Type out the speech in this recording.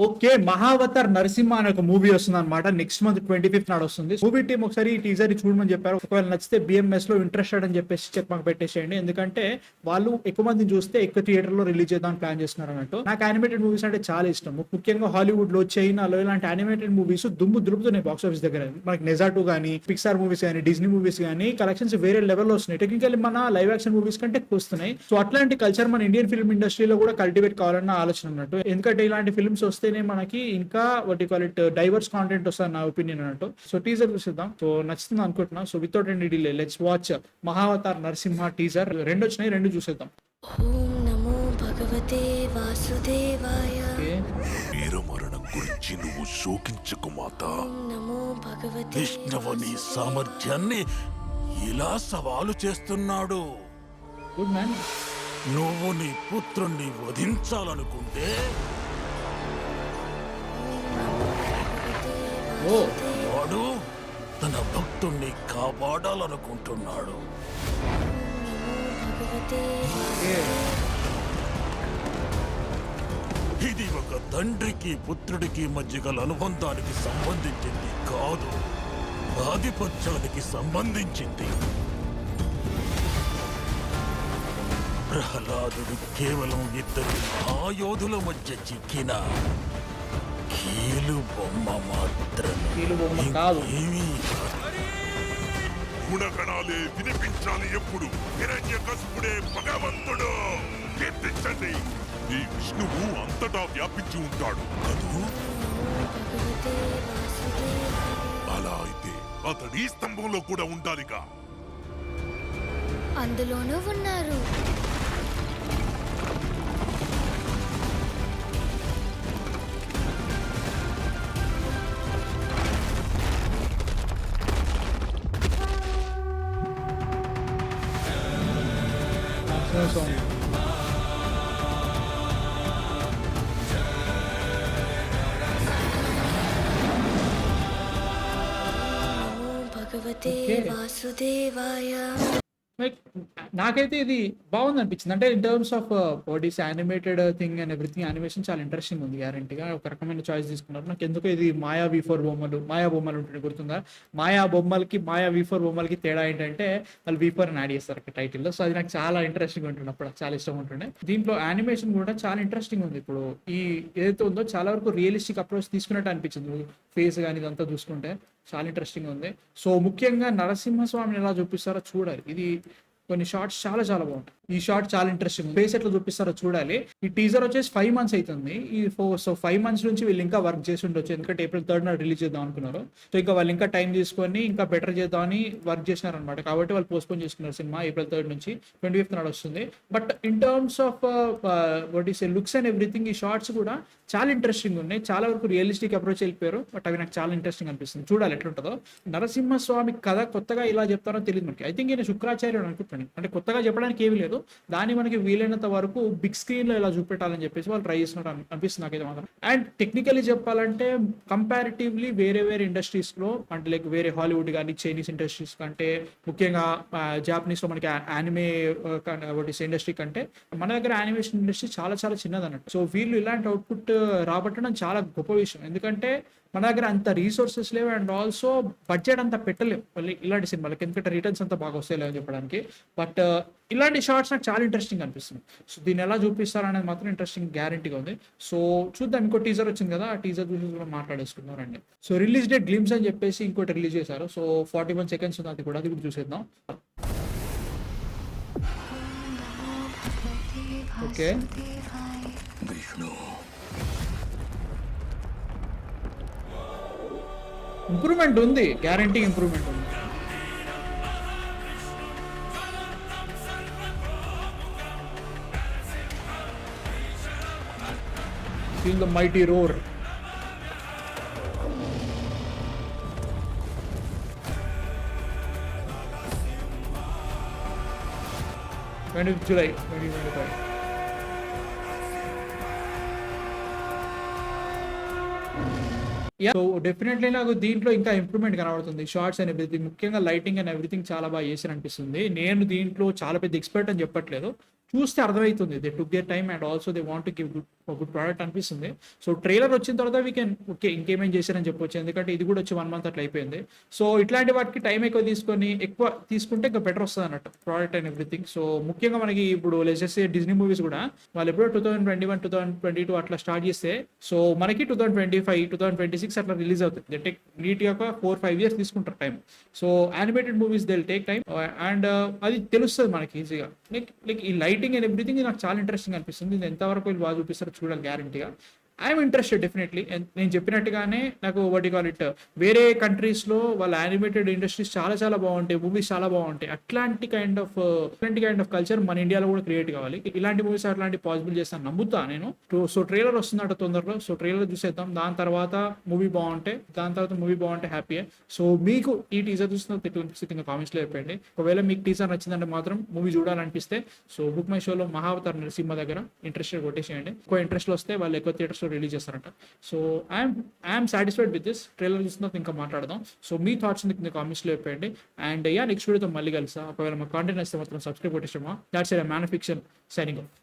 Okay, Mahavatar Narasimha అనే ఒక movie వస్తుంది అనమాట. నెక్స్ట్ మంత్ 25th నాడు వస్తుంది. మూవీ టీమ్ ఒకసారి ఈ టీజర్ చూడమని చెప్పారు. ఒకవేళ నచ్చితే బిఎంఎస్ లో ఇంట్రెస్టెడ్ అని చెప్పేసి చెక్ మాకు పెట్టేసేయండి. ఎందుకంటే వాళ్ళు ఎక్కువ మందిని చూస్తే ఎక్కువ థియేటర్ లో రిలీజ్ చేద్దాం ప్లాన్ చేస్తున్నారు అన్నట్టు. నాకు యానిమేటెడ్ మూవీస్ అంటే చాలా ఇష్టం. ముఖ్యంగా హాలీవుడ్ లో, చైనాలో ఇలాంటి యానిమేటెడ్ మూవీస్ దుమ్ము దులుపుతున్నాయి బాక్స్ ఆఫీస్ దగ్గర. మనకి నెజాటూ గానీ, పిక్సార్ మూవీస్ కానీ, డిజ్నీ మూవీస్ కానీ కలెక్షన్స్ వేరే లెవెల్లో వస్తున్నాయి. టెక్నికల్లీ మన లైవ్ యాక్షన్ మూవీస్ కంటే ఎక్కువ వస్తున్నాయి. సో అట్లాంటి కల్చర్ మన ఇండియన్ ఫిల్మ్ ఇండస్ట్రీలో కూడా కల్టివేట్ కావాలన్న ఆలోచన అన్నట్టు. ఎందుకంటే ఇలాంటి ఫిల్మ్స్ వస్తేనే మనకి ఇంకా what call it divorce content వస్తుంది నా ఒపీనియన్ అన్నట్టు. So teaser చూసిద్దాం. సో నచ్చుతుంది అనుకుంటున్నా. So without any delay let's watch Mahavatar Narasimha teaser. రెండు వచ్చినాయి, రెండు చూసేద్దాం. ఓం నమో భగవతే వాసుదేవాయ. వీరమరణం గురించి నువ్వు శోకించకు మాత. ఓం నమో భగవతే విష్ణువు నీ సామర్థ్యాన్ని ఇలా సవాలు చేస్తున్నాడు. Good man. నువ్వు నీ పుత్రుణ్ణి వధించాలనుకుంటే ఓ వాడు తన భక్తుణ్ణి కాపాడాలనుకుంటున్నాడు. భగవతే ఓకే. ఇది ఒక తండ్రికి పుత్రుడికి మధ్య గల అనుబంధానికి సంబంధించింది కాదు, ఆధిపత్యానికి సంబంధించింది. ప్రహ్లాదుడు కేవలం ఇద్దరు మహాయోధుల మధ్య చిక్కిన కీలు బొమ్మ మాత్రమే. కీలు బొమ్మ కాదు. ఏమీ గుణగణాలే వినిపించాలి. ఎప్పుడు హిరణ్యకశిపుడే భగవంతుడు. కీర్తించండి. ఈ విష్ణువు అంతటా వ్యాపించి ఉంటాడు కదూ. భగవతే వాసుదేవాయ. అలా అయితే అతడు ఈ స్తంభంలో కూడా ఉండాలిగా. అందులోనూ ఉన్నారు. సాంగ్. నమో భగవతే Okay. వాసుదేవాయ. లైక్ నాకైతే ఇది బాగుంది అనిపించింది. అంటే in terms of bodies animated thing and everything, animation చాలా ఇంట్రెస్టింగ్ ఉంది. గ్యారంటీగా ఒక రకమైన చాయిస్ తీసుకున్నారు. నాకు ఎందుకు ఇది మాయా V4 బొమ్మలు, మాయా బొమ్మలు ఉంటుంది గుర్తుందా? మాయా బొమ్మలకి మాయా V4 బొమ్మలకి తేడా ఏంటంటే వాళ్ళు V4 అని యాడ్ చేస్తారు టైటిల్లో. సో అది నాకు చాలా ఇంట్రెస్టింగ్ ఉంటుంది. అప్పుడు చాలా ఇష్టం ఉంటుండే. దీంట్లో యానిమేషన్ కూడా చాలా ఇంట్రెస్టింగ్ ఉంది. ఇప్పుడు ఈ ఏదైతే ఉందో చాలా వరకు రియలిస్టిక్ అప్రోచ్ తీసుకున్నట్టు అనిపించింది. ఫేస్ కానీ ఇదంతా చూసుకుంటే చాలా ఇంట్రెస్టింగ్ ఉంది. సో ముఖ్యంగా నరసింహస్వామిని ఎలా చూపిస్తారో చూడాలి. ఇది కొన్ని షార్ట్స్ చాలా చాలా బాగుంటాయి. ఈ షార్ట్ చాలా ఇంట్రెస్టింగ్ ఉంది. ఫేస్ ఎట్లా చూపిస్తారో చూడాలి. ఈ టీజర్ వచ్చేసి 5 months అవుతుంది. సో 5 months నుంచి వీళ్ళు ఇంకా వర్క్ చేసి ఉండొచ్చు. ఎందుకంటే April 3rd నాడు రిలీజ్ చేద్దాం అనుకున్నారు. సో ఇంకా వాళ్ళు ఇంకా టైం తీసుకొని ఇంకా బెటర్ చేద్దామని వర్క్ చేసినారు అనమాట. కాబట్టి వాళ్ళు పోస్ట్పోన్ చేసుకున్నారు సినిమా. April 3rd నుంచి 25th నాడు వస్తుంది. But in terms of what is looks and everything, ఈ షార్ట్స్ కూడా చాలా ఇంట్రెస్టింగ్ ఉన్నాయి. చాలా వరకు రియలిస్టిక్ అప్రోచ్ వెళ్ళిపోయారు. బట్ అవి నాకు చాలా ఇంట్రెస్టింగ్ అనిపిస్తుంది. చూడాలి ఎట్లుంటుందో. నరసింహస్వామి కథ కొత్తగా ఇలా చెప్తారో తెలియదు మనకి. ఐ థింక్ ఈయన శుక్రాచార్యుడు అనుకుంటాను. అంటే కొత్తగా చెప్పడానికి ఏమీ లేదు. దాన్ని మనకి వీలైనంత వరకు బిగ్ స్క్రీన్ లో ఇలా చూపెట్టాలని చెప్పేసి వాళ్ళు ట్రై చేస్తున్నారు అనిపిస్తుంది నాకైతే మాత్రం. అండ్ టెక్నికలీ చెప్పాలంటే కంపారిటివ్లీ వేరే వేరే ఇండస్ట్రీస్ లో, అంటే లైక్ వేరే హాలీవుడ్ కానీ చైనీస్ ఇండస్ట్రీస్ కంటే, ముఖ్యంగా జాపనీస్ లో మనకి యానిమే ఇండస్ట్రీ కంటే మన దగ్గర యానిమేషన్ ఇండస్ట్రీ చాలా చాలా చిన్నది అన్నట్టు. సో వీళ్ళు ఇలాంటి అవుట్పుట్ రాబట్టడం చాలా గొప్ప విషయం. ఎందుకంటే మన దగ్గర అంత రీసోర్సెస్ లేవు అండ్ ఆల్సో బడ్జెట్ అంతా పెట్టలేము ఇలాంటి సినిమాలకి. ఎందుకంటే రిటర్న్స్ అంతా బాగా వస్తాయి లేవని చెప్పడానికి. బట్ ఇలాంటి షార్ట్స్ నాకు చాలా ఇంట్రెస్టింగ్ అనిపిస్తుంది. సో దీన్ని ఎలా చూపిస్తారు అనేది మాత్రం ఇంట్రెస్టింగ్ గ్యారంటీగా ఉంది. సో చూద్దాం. ఇంకో టీజర్ వచ్చింది కదా, ఆ టీజర్ చూసి కూడా మాట్లాడేసుకున్నారండి. సో రిలీజ్ డేట్ గ్లిమ్స్ అని చెప్పేసి ఇంకోటి రిలీజ్ చేశారు. సో 41 seconds ఉంది. అది కూడా చూసేద్దాం. ఓకే, ఇంప్రూవ్మెంట్ ఉంది, గ్యారంటీ ఇంప్రూవ్మెంట్ ఉంది. Feel the mighty roar. July 2025. So definitely నాకు దీంట్లో ఇంకా ఇంప్రూవ్మెంట్ కనబడుతుంది. షార్ట్స్ అండ్ ఎవ్రీథింగ్, ముఖ్యంగా లైటింగ్ అండ్ ఎవ్రీథింగ్ చాలా బాగా చేసి అనిపిస్తుంది. నేను దీంట్లో చాలా పెద్ద ఎక్స్పర్ట్ అని చెప్పట్లేదు. చూస్తే అర్థమవుతుంది they took there time and also they want give good product అనిపిస్తుంది. సో ట్రైలర్ వచ్చిన తర్వాత వీ కెన్ ఓకే ఇంకేమేం చేశారని చెప్పొచ్చు, ఎందుకంటే ఇది కూడా వచ్చి 1 month అట్లా అయిపోయింది. సో ఇట్లాంటి వాటికి టైం ఎక్కువ తీసుకుంటే ఇంకా బెటర్ వస్తుంది అన్నట్టు ప్రోడక్ట్ అండ్ ఎవ్రీథింగ్. సో ముఖ్యంగా మనకి ఇప్పుడు లెజెస్ డిజ్నీ మూవీస్ కూడా వాళ్ళు ఎప్పుడో 2021 2022 అట్లా స్టార్ట్ చేస్తే సో మనకి 2025 2026 అట్లా రిలీజ్ అవుతుంది. దే టేక్ నీట్గా ఒక 4-5 years తీసుకుంటారు time. So animated movies they take time and అది తెలుస్తుంది మనకి ఈజీగా. లైక్ ఈ లైటింగ్ అండ్ ఎవ్రీథింగ్ నాకు చాలా ఇంట్రెస్టింగ్ అనిపిస్తుంది. ఇది ఎంతవరకు వీళ్ళు బాగా చూపిస్తారో చూడాలి గ్యారంటీగా. I'm interested definitely. నేను చెప్పినట్టుగానే నాకు వాట్ యు కాల్ ఇట్ వేరే కంట్రీస్లో వాళ్ళ యానిమేటెడ్ ఇండస్ట్రీస్ చాలా చాలా బాగుంటాయి, మూవీస్ చాలా బాగుంటాయి. అట్లాంటి కైండ్ ఆఫ్ కల్చర్ మన ఇండియాలో కూడా క్రియేట్ కావాలి. ఇలాంటి మూవీస్ అట్లాంటి పాసిబుల్ చేస్తాను నమ్ముతా నేను. సో ట్రైలర్ వస్తుందట తొందరలో. సో ట్రైలర్ చూసేద్దాం, దాని తర్వాత మూవీ బాగుంటే హ్యాపీయే. సో మీకు ఈ టీజర్ చూసిన కింద కామెంట్స్లో చెప్పండి. ఒకవేళ మీకు టీజర్ నచ్చిందంటే మాత్రం మూవీ చూడాలనిపిస్తే సో బుక్ మై షోలో మహావతార్ నరసింహ దగ్గర ఇంట్రెస్టెడ్ కొట్టేసేయండి. ఎక్కువ ఇంట్రెస్ట్ వస్తే వాళ్ళు ఎక్కువ థియేటర్స్ రిలీజ్ చేస్తారంట. So I'm satisfied with this. Trailer చూసిన ఇంకా మాట్లాడదాం. సో మీ థాట్స్ కింద కామెంట్స్లో చెప్పండి. అండ్ నెక్స్ట్ వీడియోతో మళ్ళీ కలుసా. ఒకవేళ మా కాంటెంట్ వస్తే మాత్రం సబ్స్క్రైబ్ కొట్టేసామా. That's man of fiction signing of.